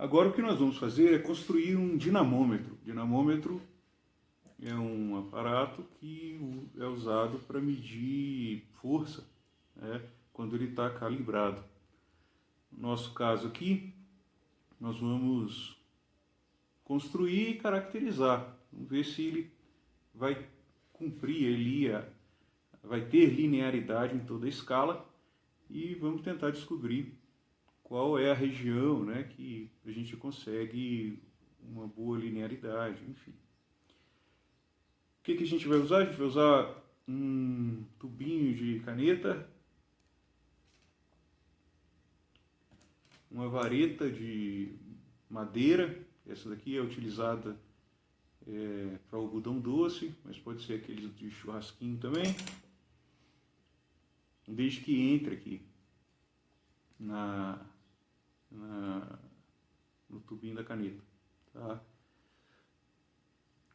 Agora o que nós vamos fazer é construir um dinamômetro. O dinamômetro é um aparato que é usado para medir força, né, quando ele está calibrado. No nosso caso aqui, nós vamos construir e caracterizar. Vamos ver se ele vai cumprir ali, vai ter linearidade em toda a escala, e vamos tentar descobrir qual é a região, né, que a gente consegue uma boa linearidade, enfim. O que a gente vai usar? A gente vai usar um tubinho de caneta, uma vareta de madeira. Essa daqui é utilizada para algodão doce, mas pode ser aqueles de churrasquinho também, desde que entre aqui no tubinho da caneta, tá?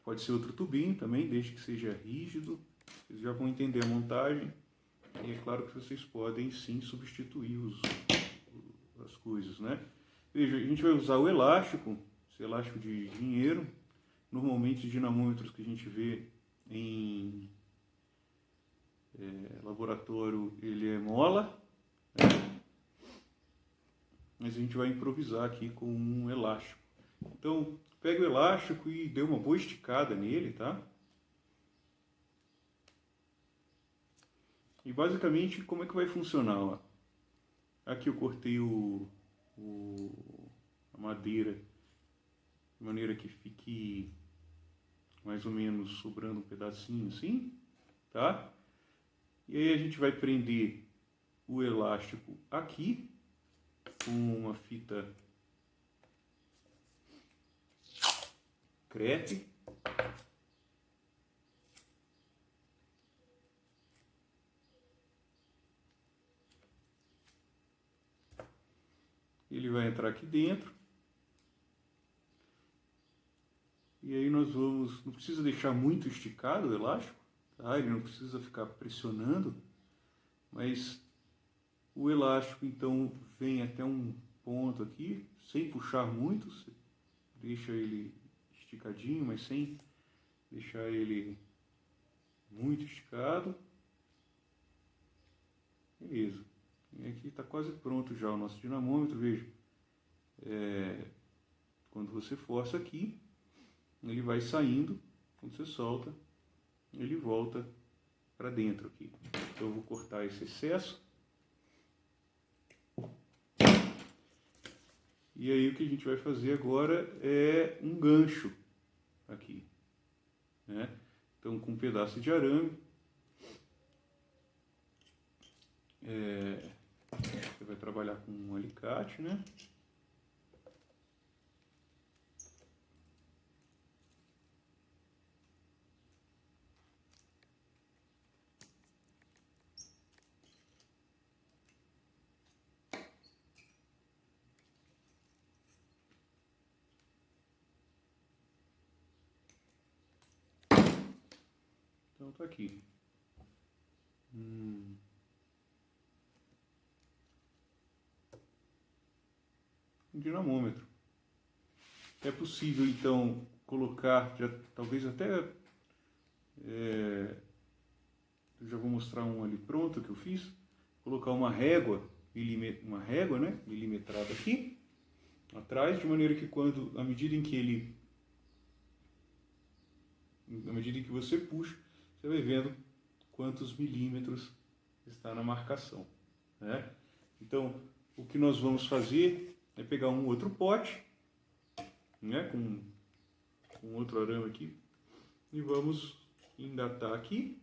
Pode ser outro tubinho também, desde que seja rígido. Vocês já vão entender a montagem, e é claro que vocês podem sim substituir as coisas, né? Veja, a gente vai usar o elástico, esse elástico de dinheiro. Normalmente os dinamômetros que a gente vê em laboratório, ele é mola, né? Mas a gente vai improvisar aqui com um elástico. Então, pega o elástico e dê uma boa esticada nele, tá? E basicamente, como é que vai funcionar? Ó? Aqui eu cortei a madeira de maneira que fique mais ou menos sobrando um pedacinho assim, tá? E aí a gente vai prender o elástico aqui com uma fita crepe. Ele vai entrar aqui dentro. E aí nós vamos, não precisa deixar muito esticado o elástico, tá? Ele não precisa ficar pressionando, mas o elástico então vem até um ponto aqui, sem puxar muito, você deixa ele esticadinho, mas sem deixar ele muito esticado. Beleza. E aqui está quase pronto já o nosso dinamômetro, veja. Quando você força aqui, ele vai saindo, quando você solta, ele volta para dentro aqui. Então eu vou cortar esse excesso. E aí o que a gente vai fazer agora é um gancho aqui, né? Então com um pedaço de arame, você vai trabalhar com um alicate, né? Então tá aqui. Um dinamômetro. É possível então colocar, já, talvez até, eu já vou mostrar um ali pronto que eu fiz, colocar uma régua, né, milimetrada aqui, atrás, de maneira que à medida em que você puxa, você vai vendo quantos milímetros está na marcação, né? Então, o que nós vamos fazer é pegar um outro pote, né, com outro arame aqui, e vamos engatar aqui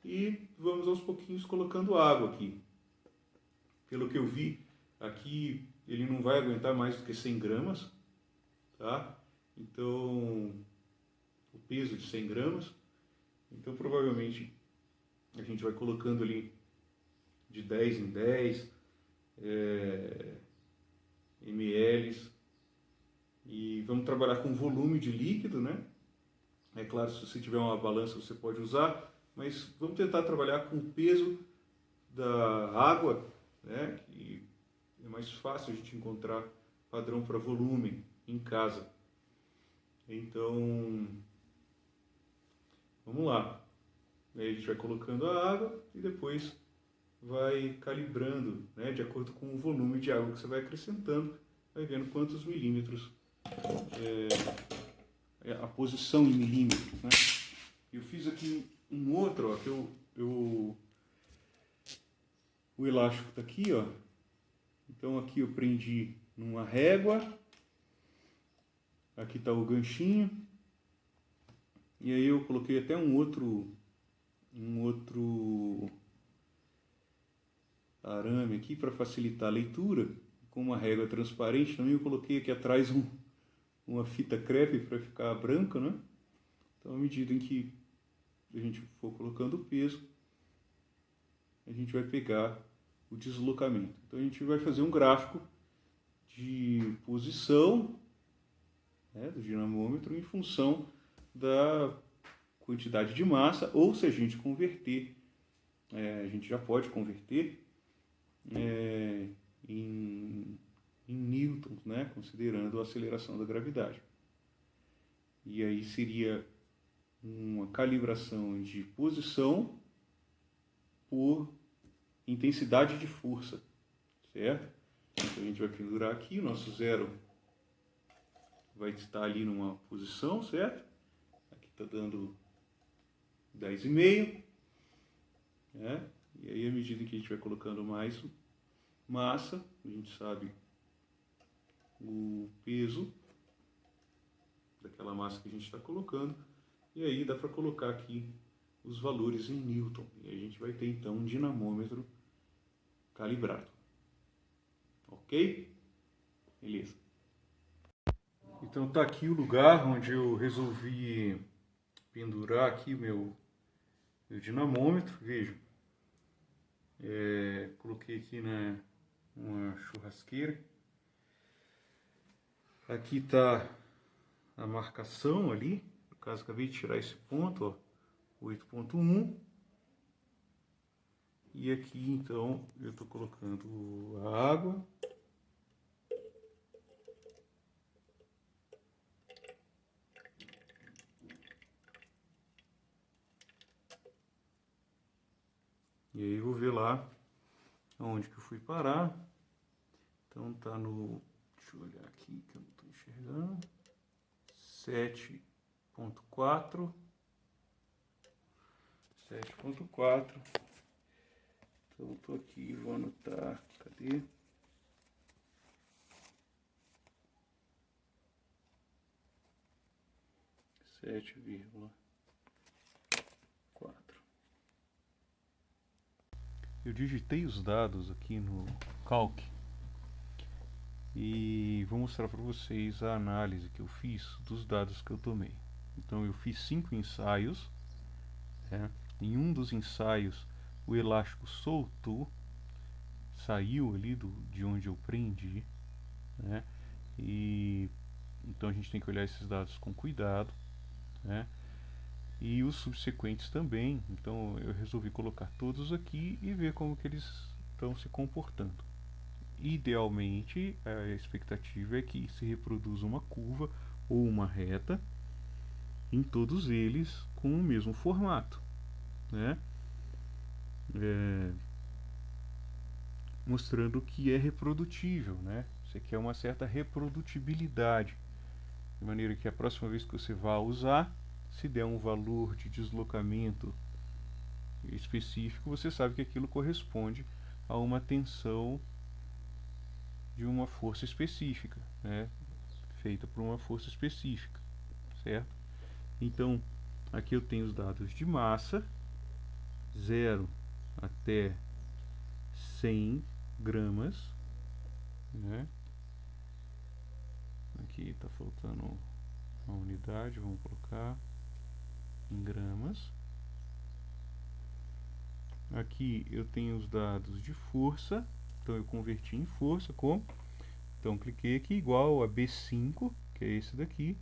e vamos aos pouquinhos colocando água aqui. Pelo que eu vi, aqui ele não vai aguentar mais do que 100 gramas, tá? Então, o peso de 100 gramas. Então, provavelmente, a gente vai colocando ali de 10 em 10 ml, e vamos trabalhar com volume de líquido, né? É claro, se você tiver uma balança você pode usar, mas vamos tentar trabalhar com o peso da água, né? Que é mais fácil a gente encontrar padrão para volume em casa. Então, vamos lá. Aí a gente vai colocando a água e depois vai calibrando, né, de acordo com o volume de água que você vai acrescentando, vai vendo quantos milímetros, a posição em milímetros, né? Eu fiz aqui um outro, ó, que o elástico está aqui, ó. Então aqui eu prendi numa régua, aqui está o ganchinho, e aí eu coloquei até um outro arame aqui para facilitar a leitura, com uma régua transparente. Também eu coloquei aqui atrás uma fita crepe para ficar branca, né? Então, à medida em que a gente for colocando o peso, a gente vai pegar o deslocamento. Então, a gente vai fazer um gráfico de posição, né, do dinamômetro em função da quantidade de massa, ou se a gente converter, a gente já pode converter em newtons, né, considerando a aceleração da gravidade. E aí seria uma calibração de posição por intensidade de força, certo? Então a gente vai pendurar aqui, o nosso zero vai estar ali numa posição, certo? Aqui está dando 10,5, né? E aí, à medida que a gente vai colocando mais massa, a gente sabe o peso daquela massa que a gente está colocando, e aí dá para colocar aqui os valores em Newton, e a gente vai ter então um dinamômetro calibrado. Ok? Beleza. Então tá aqui o lugar onde eu resolvi pendurar aqui o meu dinamômetro. Vejam, coloquei aqui uma churrasqueira. Aqui tá a marcação ali, no caso acabei de tirar esse ponto, ó, 8.1. E aqui então eu estou colocando a água. E aí eu vou ver lá onde que eu fui parar. Então tá no, deixa eu olhar aqui que eu não estou enxergando, 7.4. 7.4. Então estou aqui, vou anotar, cadê? Sete vírgula quatro. Eu digitei os dados aqui no Calc e vou mostrar para vocês a análise que eu fiz dos dados que eu tomei. Então eu fiz 5 ensaios, né? Em um dos ensaios o elástico soltou, saiu ali de onde eu prendi, né? E então a gente tem que olhar esses dados com cuidado, né? E os subsequentes também. Então eu resolvi colocar todos aqui e ver como que eles estão se comportando. Idealmente a expectativa é que se reproduza uma curva ou uma reta em todos eles com o mesmo formato, né? Mostrando que é reprodutível, né? Você quer uma certa reprodutibilidade, de maneira que a próxima vez que você vá usar, se der um valor de deslocamento específico, você sabe que aquilo corresponde a uma tensão de uma força específica, né? Feita por uma força específica, certo? Então, aqui eu tenho os dados de massa, 0 até 100 gramas, né? Aqui está faltando uma unidade, vamos colocar em gramas. Aqui eu tenho os dados de força, então eu converti em força, como? Então cliquei aqui, igual a B5, que é esse daqui,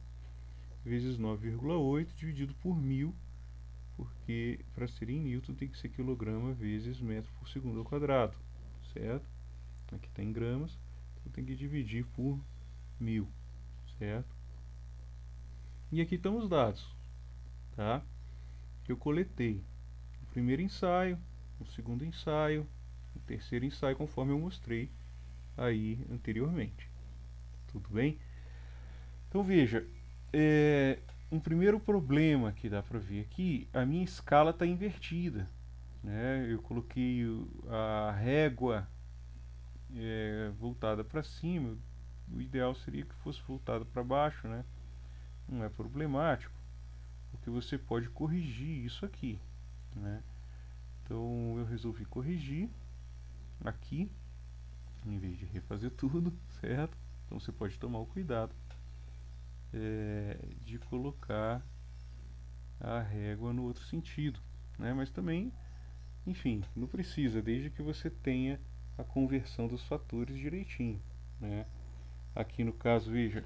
vezes 9,8 dividido por 1000, porque para ser em Newton tem que ser quilograma vezes metro por segundo ao quadrado, certo? Aqui está em gramas, então tem que dividir por 1000, certo? E aqui estão os dados, tá? Que eu coletei. O primeiro ensaio, o segundo ensaio, o terceiro ensaio, conforme eu mostrei aí anteriormente. Tudo bem? Então veja, um primeiro problema que dá para ver aqui, a minha escala está invertida, né? Eu coloquei a régua voltada para cima, o ideal seria que fosse voltada para baixo, né? Não é problemático, porque você pode corrigir isso aqui, né? Então eu resolvi corrigir aqui, em vez de refazer tudo, certo? Então você pode tomar o cuidado de colocar a régua no outro sentido, né? Mas também, enfim, não precisa, desde que você tenha a conversão dos fatores direitinho, né? Aqui no caso, veja,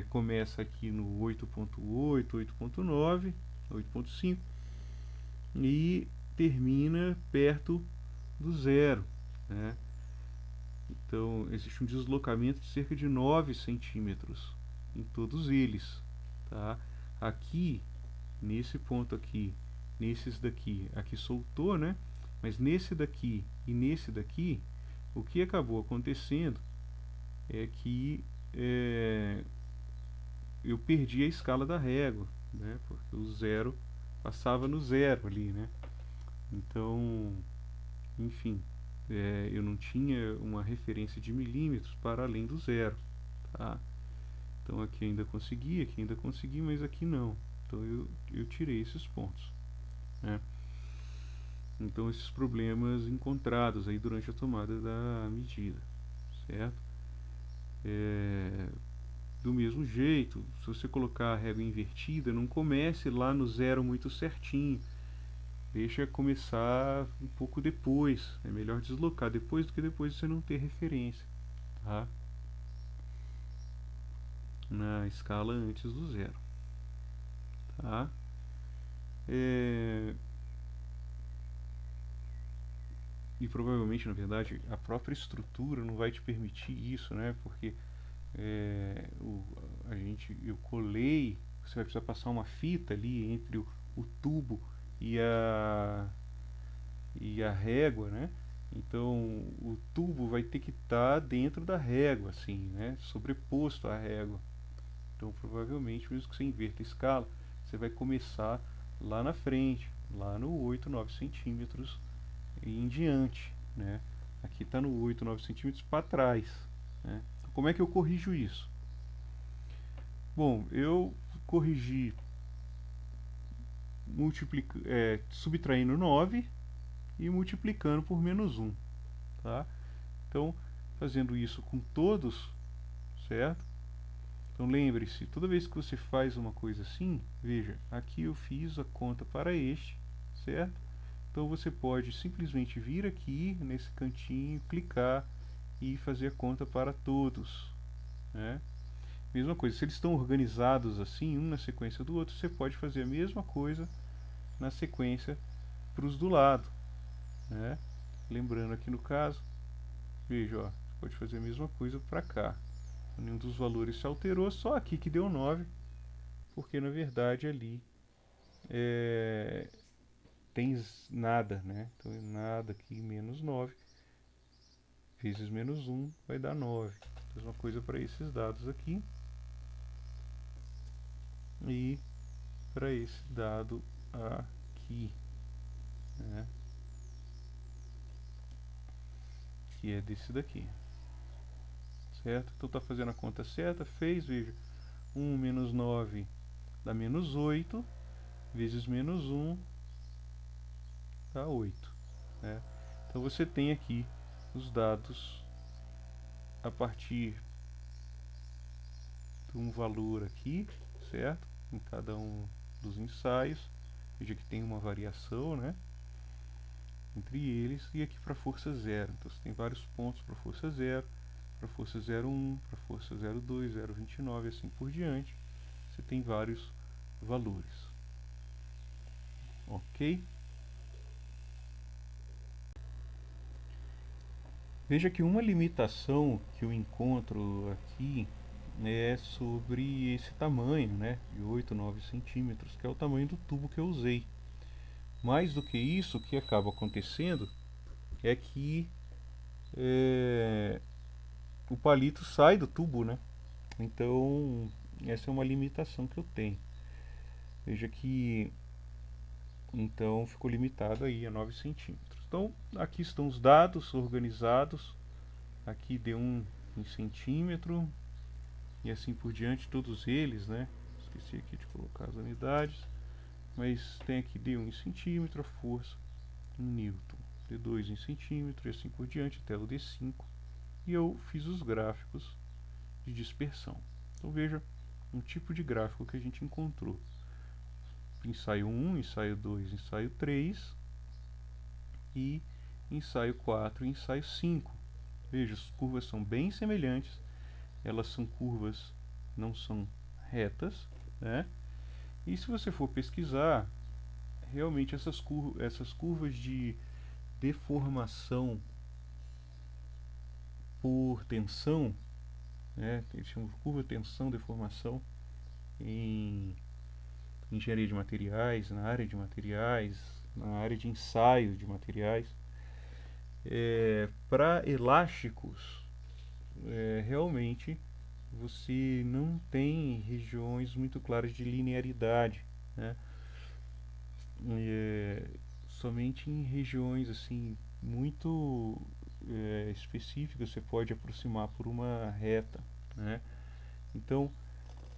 começa aqui no 8.8, 8.9, 8.5 e termina perto do zero, né? Então existe um deslocamento de cerca de 9 centímetros em todos eles, tá? Aqui, nesse ponto aqui, nesses daqui, aqui soltou, né? Mas nesse daqui e nesse daqui, o que acabou acontecendo é que eu perdi a escala da régua, né? Porque o zero passava no zero ali, né? Então, enfim, eu não tinha uma referência de milímetros para além do zero, tá? Então aqui ainda consegui, mas aqui não. Então eu tirei esses pontos, né? Então esses problemas encontrados aí durante a tomada da medida, certo? Do mesmo jeito, se você colocar a régua invertida, não comece lá no zero muito certinho. Deixa começar um pouco depois. É melhor deslocar depois do que depois você não ter referência, tá? Na escala antes do zero, tá? E provavelmente, na verdade, a própria estrutura não vai te permitir isso, né? Porque eu colei, você vai precisar passar uma fita ali entre o tubo e a régua, né? Então o tubo vai ter que estar dentro da régua, assim, né? Sobreposto à régua. Então provavelmente, mesmo que você inverta a escala, você vai começar lá na frente, lá no 8, 9 centímetros e em diante, né? Aqui está no 8, 9 centímetros para trás, né? Então, como é que eu corrijo isso? Bom, eu corrigi subtraindo 9 e multiplicando por menos 1, tá? Então, fazendo isso com todos, certo? Então lembre-se, toda vez que você faz uma coisa assim, veja, aqui eu fiz a conta para este, certo? Então você pode simplesmente vir aqui nesse cantinho, clicar e fazer a conta para todos, né? Mesma coisa, se eles estão organizados assim, um na sequência do outro, você pode fazer a mesma coisa na sequência para os do lado, né? Lembrando aqui no caso, veja, ó, você pode fazer a mesma coisa para cá. Nenhum dos valores se alterou, só aqui que deu 9, porque na verdade ali tem nada, né? Então nada aqui menos 9 vezes menos 1 vai dar 9. Mesma coisa para esses dados aqui e para esse dado aqui, né? Que é desse daqui, certo? Então está fazendo a conta certa, fez, veja, 1 menos 9 dá menos 8, vezes menos 1 dá 8, né? Então você tem aqui os dados a partir de um valor aqui, certo? Em cada um dos ensaios, veja que tem uma variação, né? Entre eles, e aqui para força zero. Então você tem vários pontos para força zero, para força 0,1, para força 0,2, 0,29 e assim por diante. Você tem vários valores. Ok? Veja que uma limitação que eu encontro aqui é sobre esse tamanho, né, de 8, 9 centímetros, que é o tamanho do tubo que eu usei. Mais do que isso, o que acaba acontecendo é que é, o palito sai do tubo, né? Então, essa é uma limitação que eu tenho. Veja que então ficou limitado aí a 9 centímetros. Então, aqui estão os dados organizados. Aqui deu em centímetro e assim por diante, todos eles, né? Esqueci aqui de colocar as unidades, mas tem aqui D1 em centímetro, a força em newton, D2 em centímetro e assim por diante, até o D5. E eu fiz os gráficos de dispersão. Então veja um tipo de gráfico que a gente encontrou. Ensaio 1, ensaio 2, ensaio 3 e ensaio 4 e ensaio 5. Veja, as curvas são bem semelhantes, elas são curvas, não são retas, né? E se você for pesquisar, realmente essas curvas de deformação por tensão, né? Eles chamam de curva tensão deformação em engenharia de materiais, na área de materiais, na área de ensaio de materiais. Para elásticos, realmente você não tem regiões muito claras de linearidade, né? É, somente em regiões assim muito específicas você pode aproximar por uma reta, né? Então,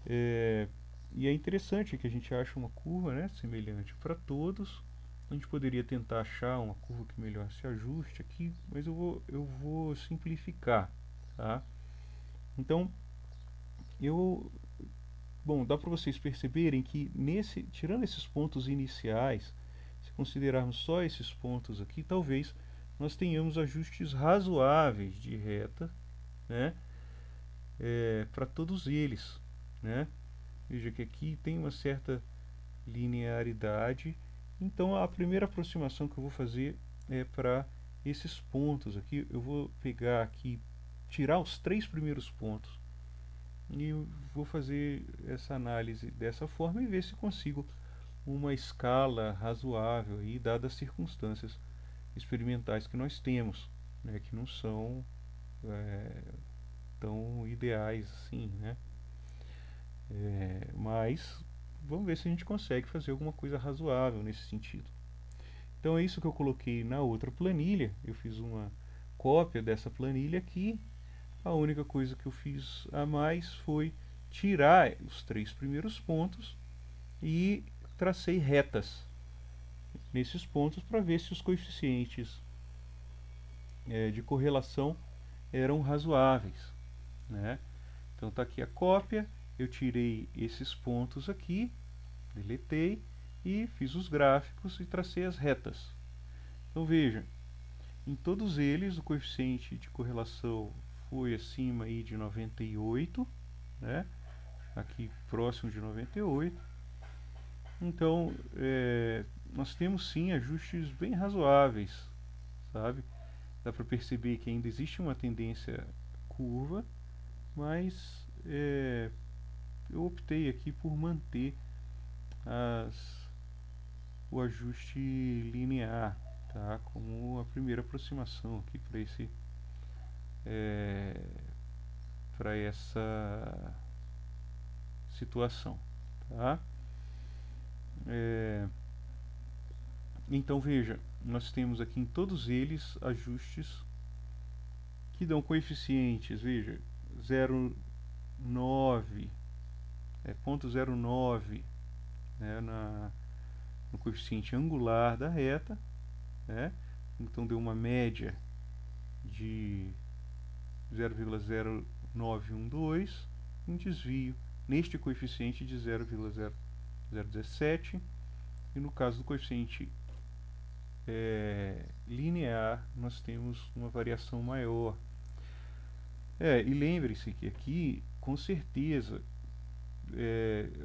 é, e é interessante que a gente acha uma curva, né, semelhante para todos. A gente poderia tentar achar uma curva que melhor se ajuste aqui, mas eu vou simplificar, tá? Então, eu, bom, dá para vocês perceberem que tirando esses pontos iniciais, se considerarmos só esses pontos aqui, talvez nós tenhamos ajustes razoáveis de reta, né, para todos eles, né? Veja que aqui tem uma certa linearidade. Então a primeira aproximação que eu vou fazer é para esses pontos aqui. Eu vou pegar aqui, tirar os três primeiros pontos e vou fazer essa análise dessa forma e ver se consigo uma escala razoável aí, dadas as circunstâncias experimentais que nós temos, né, que não são é, tão ideais assim, né? Mas vamos ver se a gente consegue fazer alguma coisa razoável nesse sentido. Então é isso que eu coloquei na outra planilha. Eu fiz uma cópia dessa planilha aqui. A única coisa que eu fiz a mais foi tirar os três primeiros pontos e tracei retas nesses pontos para ver se os coeficientes de correlação eram razoáveis, né? Então está aqui a cópia. Eu tirei esses pontos aqui, deletei e fiz os gráficos e tracei as retas. Então veja, em todos eles o coeficiente de correlação foi acima aí de 98, né? Aqui próximo de 98. Então nós temos sim ajustes bem razoáveis, sabe? Dá para perceber que ainda existe uma tendência curva, mas eu optei aqui por manter as, o ajuste linear, tá? Como a primeira aproximação aqui é, para essa situação, tá? É, então veja, nós temos aqui em todos eles ajustes que dão coeficientes, veja, 0,9, 0,9, né, no coeficiente angular da reta, né? Então deu uma média de 0,0912, um desvio neste coeficiente de 0,0017, e no caso do coeficiente linear nós temos uma variação maior. E lembre-se que aqui, com certeza,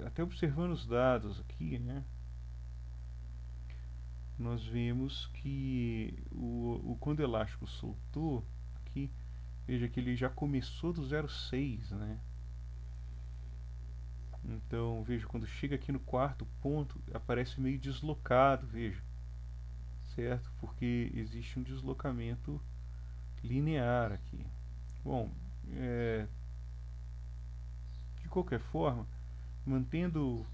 até observando os dados aqui, né, nós vemos que quando o elástico soltou, aqui, veja que ele já começou do 0,6, né? Então, veja, quando chega aqui no quarto ponto, aparece meio deslocado, veja, certo? Porque existe um deslocamento linear aqui. Bom, de qualquer forma, mantendo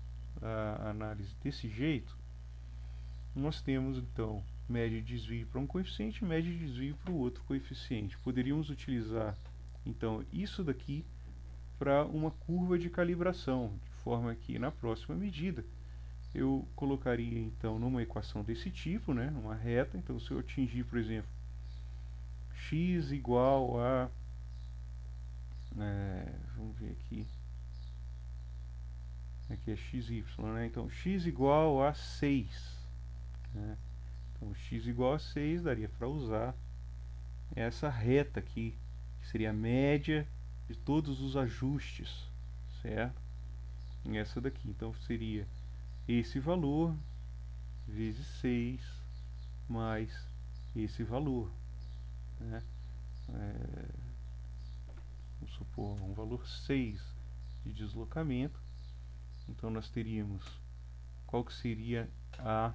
a análise desse jeito, nós temos então média de desvio para um coeficiente e média de desvio para o outro coeficiente. Poderíamos utilizar então isso daqui para uma curva de calibração, de forma que na próxima medida eu colocaria então numa equação desse tipo, né, numa reta. Então, se eu atingir, por exemplo, x igual a vamos ver aqui é xy, né? Então x igual a 6, né? Então x igual a 6 daria para usar essa reta aqui, que seria a média de todos os ajustes, certo? Essa daqui, então seria esse valor vezes 6 mais esse valor, né? Vamos supor um valor 6 de deslocamento. Então nós teríamos qual que seria a,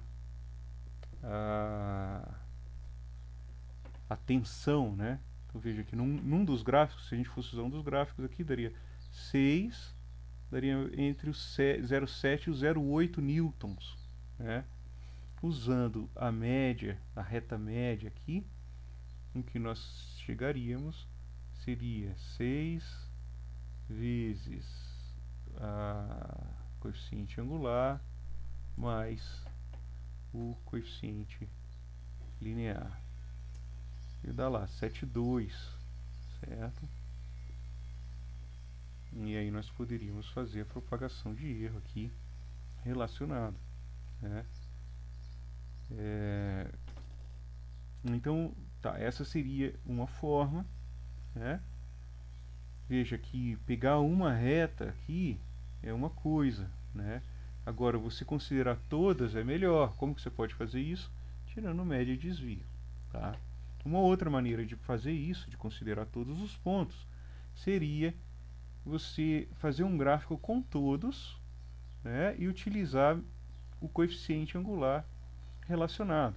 a tensão, né? Então veja que num dos gráficos, se a gente fosse usar um dos gráficos aqui, daria 6, daria entre o 0,7 e o 0,8 newtons, né? Usando a média, a reta média aqui, em que nós chegaríamos seria 6 vezes a coeficiente angular mais o coeficiente linear. E dá lá 7,2, certo? E aí nós poderíamos fazer a propagação de erro aqui relacionado, né? Então, tá, essa seria uma forma, né? Veja que pegar uma reta aqui é uma coisa, né? Agora, você considerar todas é melhor. Como que você pode fazer isso? Tirando média e desvio, tá? Uma outra maneira de fazer isso, de considerar todos os pontos, seria você fazer um gráfico com todos, né, e utilizar o coeficiente angular relacionado.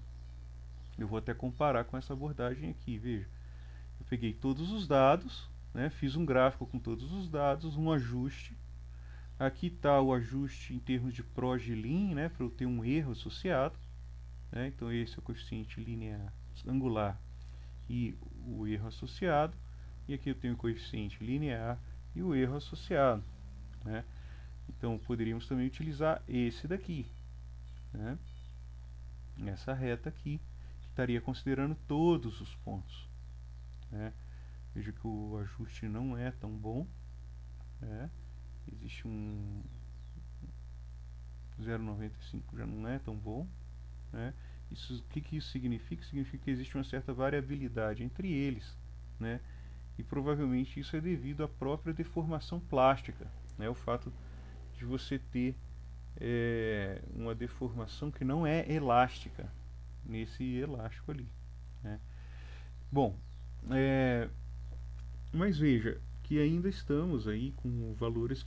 Eu vou até comparar com essa abordagem aqui, veja. Eu peguei todos os dados, né, fiz um gráfico com todos os dados, um ajuste. Aqui está o ajuste em termos de progilin, né, para eu ter um erro associado, né. Então esse é o coeficiente linear angular e o erro associado. E aqui eu tenho o coeficiente linear e o erro associado, né. Então poderíamos também utilizar esse daqui, né, essa reta aqui, que estaria considerando todos os pontos, né. Veja que o ajuste não é tão bom, né. Existe um 0,95, já não é tão bom, né. O que isso significa? Significa que existe uma certa variabilidade entre eles, né, e provavelmente isso é devido à própria deformação plástica, né, o fato de você ter uma deformação que não é elástica nesse elástico ali, né. Bom, mas veja que ainda estamos aí com valores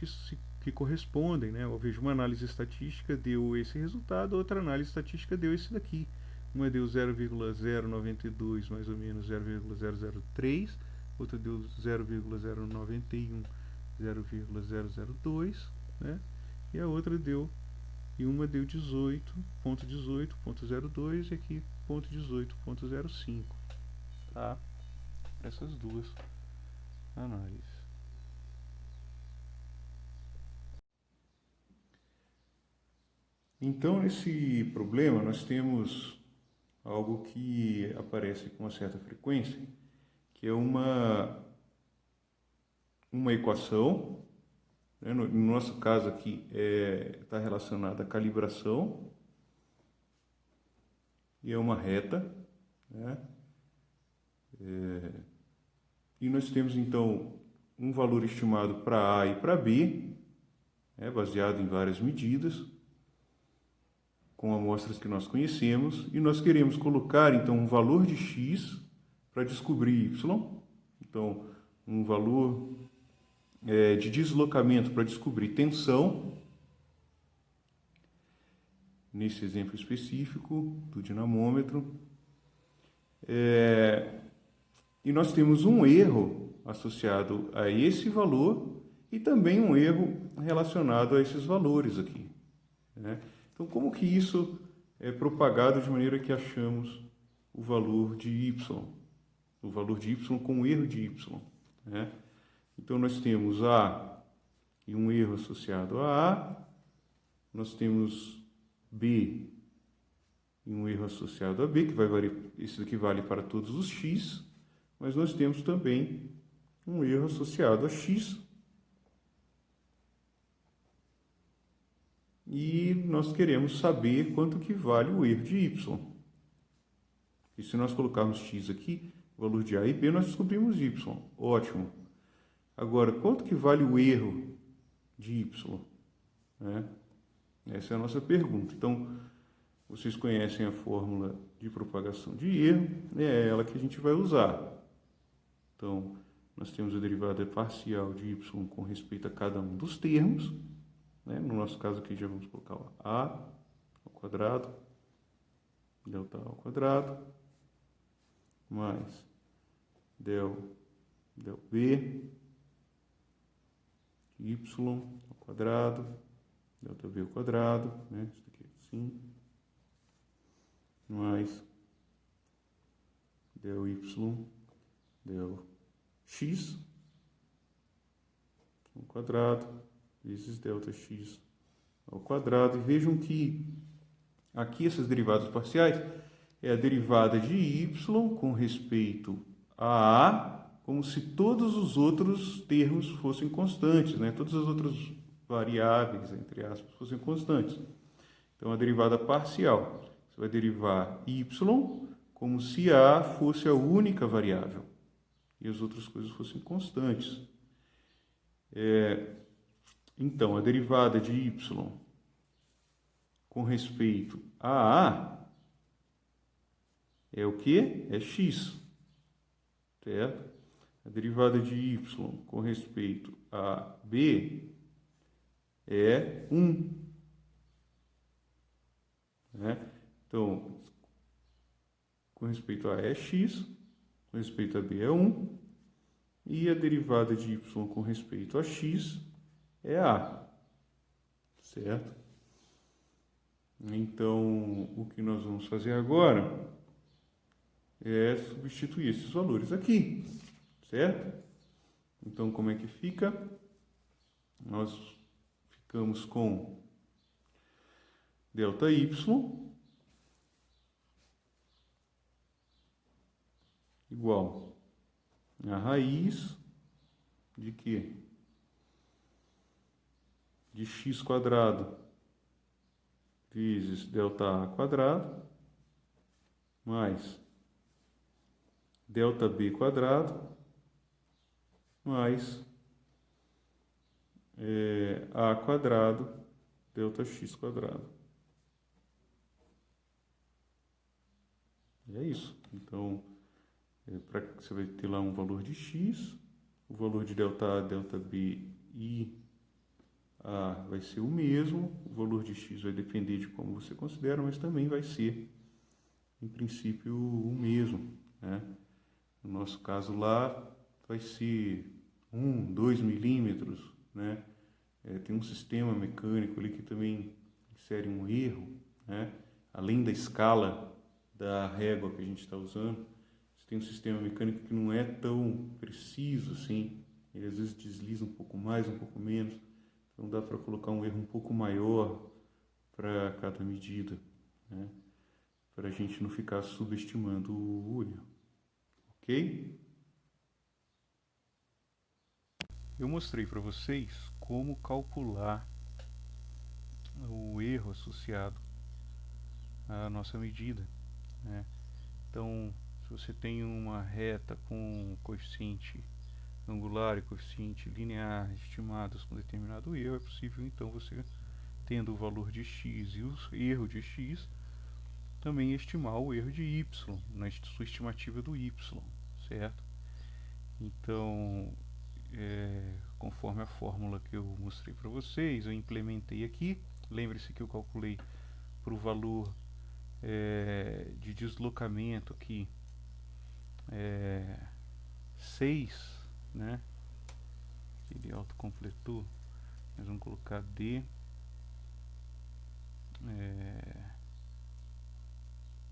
que correspondem, né? Eu vejo uma análise estatística deu esse resultado, outra análise estatística deu esse daqui. Uma deu 0,092, mais ou menos 0,003, outra deu 0,091, 0,002, né? E a outra deu, e uma deu 18,18,02 e aqui 0,18,05, tá? Essas duas análises. Então, nesse problema, nós temos algo que aparece com uma certa frequência, que é uma equação, né? No nosso caso aqui está relacionada à calibração, e é uma reta, né? E nós temos então um valor estimado para A e para B, né, baseado em várias medidas, com amostras que nós conhecemos, e nós queremos colocar então um valor de x para descobrir y. Então, um valor de deslocamento para descobrir tensão, nesse exemplo específico do dinamômetro. E nós temos um erro associado a esse valor e também um erro relacionado a esses valores aqui, né? Então, como que isso é propagado de maneira que achamos o valor de y? O valor de y com o erro de y, né? Então, nós temos A e um erro associado a A, nós temos B e um erro associado a B, que vai variar, esse daqui vale para todos os x, mas nós temos também um erro associado a x, e nós queremos saber quanto que vale o erro de y. E se nós colocarmos x aqui, o valor de A e B, nós descobrimos y. Ótimo. Agora, quanto que vale o erro de y? Essa é a nossa pergunta. Então, vocês conhecem a fórmula de propagação de erro, é ela que a gente vai usar. Então, nós temos a derivada parcial de y com respeito a cada um dos termos, né? No nosso caso aqui já vamos colocar a ao quadrado, delta A ao quadrado, mais del B, y ao quadrado, delta B ao quadrado, né? Isso aqui assim, mais del y, del x ao quadrado, vezes delta x ao quadrado. E vejam que aqui essas derivadas parciais é a derivada de y com respeito a A, como se todos os outros termos fossem constantes, né? Todas as outras variáveis, entre aspas, fossem constantes. Então, a derivada parcial, você vai derivar y como se A fosse a única variável e as outras coisas fossem constantes. Então, a derivada de y com respeito a A é o quê? É x, certo? A derivada de y com respeito a B é 1. Né? Então, com respeito a A é x, com respeito a B é 1, e a derivada de y com respeito a x é A, certo? Então, o que nós vamos fazer agora é substituir esses valores aqui, certo? Então, como é que fica? Nós ficamos com delta y igual a raiz de quê? De x quadrado vezes delta A quadrado mais delta B quadrado mais A quadrado delta x quadrado. E é isso. Então, você vai ter lá um valor de x, o valor de delta A, delta B e A vai ser o mesmo, o valor de x vai depender de como você considera, mas também vai ser, em princípio, o mesmo, né? No nosso caso lá, vai ser 1, 2 milímetros, né? Tem um sistema mecânico ali que também insere um erro, né? Além da escala da régua que a gente está usando, você tem um sistema mecânico que não é tão preciso assim, ele às vezes desliza um pouco mais, um pouco menos, então dá para colocar um erro um pouco maior para cada medida, né? Para a gente não ficar subestimando o erro, ok? Eu mostrei para vocês como calcular o erro associado à nossa medida, né? Então, se você tem uma reta com coeficiente angular e coeficiente linear estimados com determinado erro, é possível então você, tendo o valor de x e o erro de x, também estimar o erro de y, na sua estimativa do y, certo? Então, conforme a fórmula que eu mostrei para vocês, eu implementei aqui. Lembre-se que eu calculei para o valor de deslocamento aqui 6, né? Ele autocompletou, mas vamos colocar D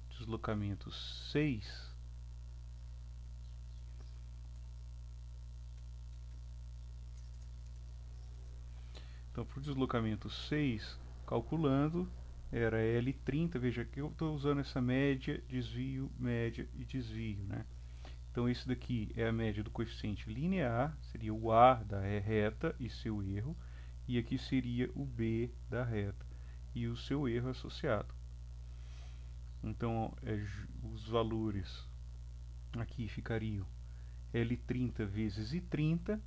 deslocamento 6. Então, para o deslocamento 6, calculando, era L30. Veja que eu estou usando essa média, desvio, média e desvio, né? Então, esse daqui é a média do coeficiente linear, seria o A da reta e seu erro, e aqui seria o B da reta e o seu erro associado. Então, os valores aqui ficariam L30 vezes I30,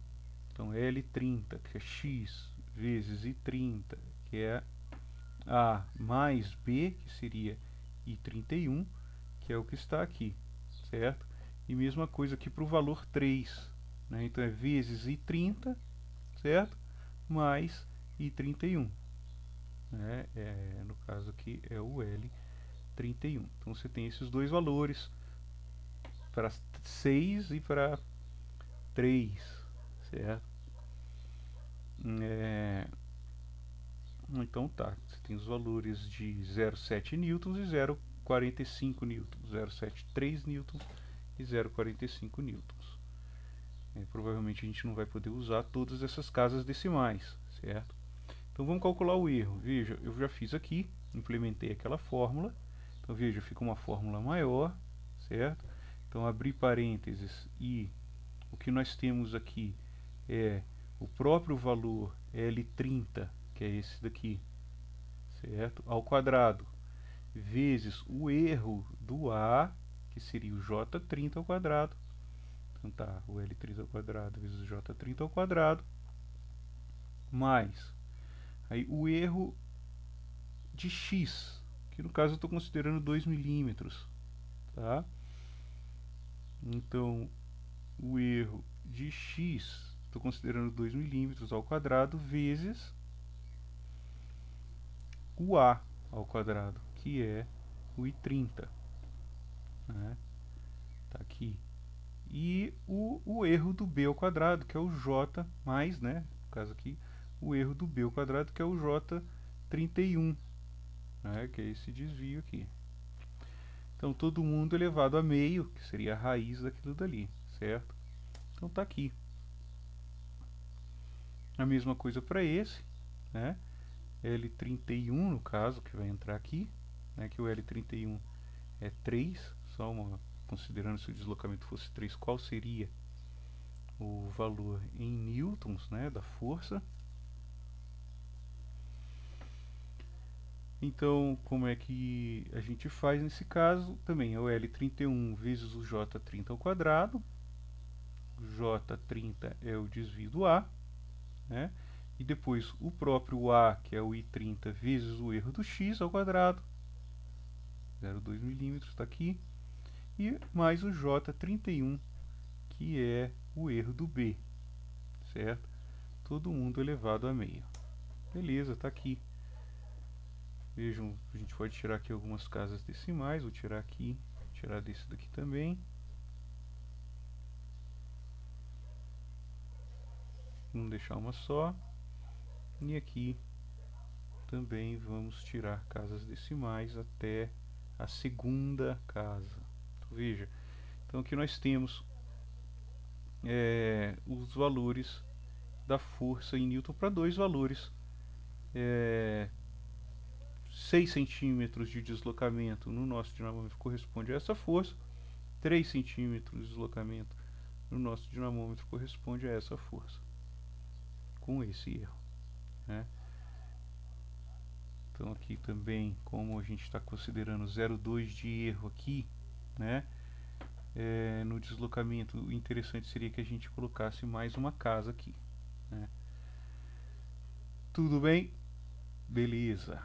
então L30, que é x, vezes I30, que é A mais B, que seria I31, que é o que está aqui, certo? E mesma coisa aqui para o valor 3, né? Então é vezes I30, certo? Mais I31, né? No caso aqui é o L31. Então você tem esses dois valores para 6 e para 3, certo? Então tá, você tem os valores de 0,7 newtons e 0,45 newtons, 0,73 newtons e 0,45 newtons. Provavelmente a gente não vai poder usar todas essas casas decimais, certo? Então vamos calcular o erro. Veja, eu já fiz aqui, implementei aquela fórmula. Então veja, fica uma fórmula maior, certo? Então abrir parênteses e o que nós temos aqui é o próprio valor L30, que é esse daqui, certo? Ao quadrado, vezes o erro do A, que seria o J30 ao quadrado. Então tá, o L30 ao quadrado vezes o J30 ao quadrado, mais aí o erro de x, que no caso eu estou considerando 2 milímetros, tá? Então, o erro de x, estou considerando 2 milímetros ao quadrado, vezes o A ao quadrado, que é o I30, né? Tá aqui. E o erro do B ao quadrado, que é o J mais, né? No caso aqui, o erro do B ao quadrado, que é o J31, né? Que é esse desvio aqui. Então, todo mundo elevado a meio, que seria a raiz daquilo dali, certo? Então, tá aqui. A mesma coisa para esse, né? L31, no caso, que vai entrar aqui, né? Que o L31 é 3, só uma, considerando se o deslocamento fosse 3, qual seria o valor em newtons, né, da força. Então, como é que a gente faz nesse caso? Também é o L31 vezes o J30 ao quadrado. O J30 é o desvio do A, né? E depois o próprio A, que é o I30, vezes o erro do X ao quadrado. 0,2 milímetros está aqui. E mais o J31, que é o erro do B, certo? Todo mundo elevado a meio. Beleza, está aqui. Vejam, a gente pode tirar aqui algumas casas decimais. Vou tirar aqui, tirar desse daqui também. Vamos deixar uma só. E aqui também vamos tirar casas decimais até a segunda casa. Então, veja, então aqui nós temos os valores da força em Newton para dois valores. 6 centímetros de deslocamento no nosso dinamômetro corresponde a essa força, 3 centímetros de deslocamento no nosso dinamômetro corresponde a essa força, com esse erro, né? Então aqui também, como a gente está considerando 0,2 de erro aqui, né? No deslocamento, o interessante seria que a gente colocasse mais uma casa aqui, né? Tudo bem? Beleza.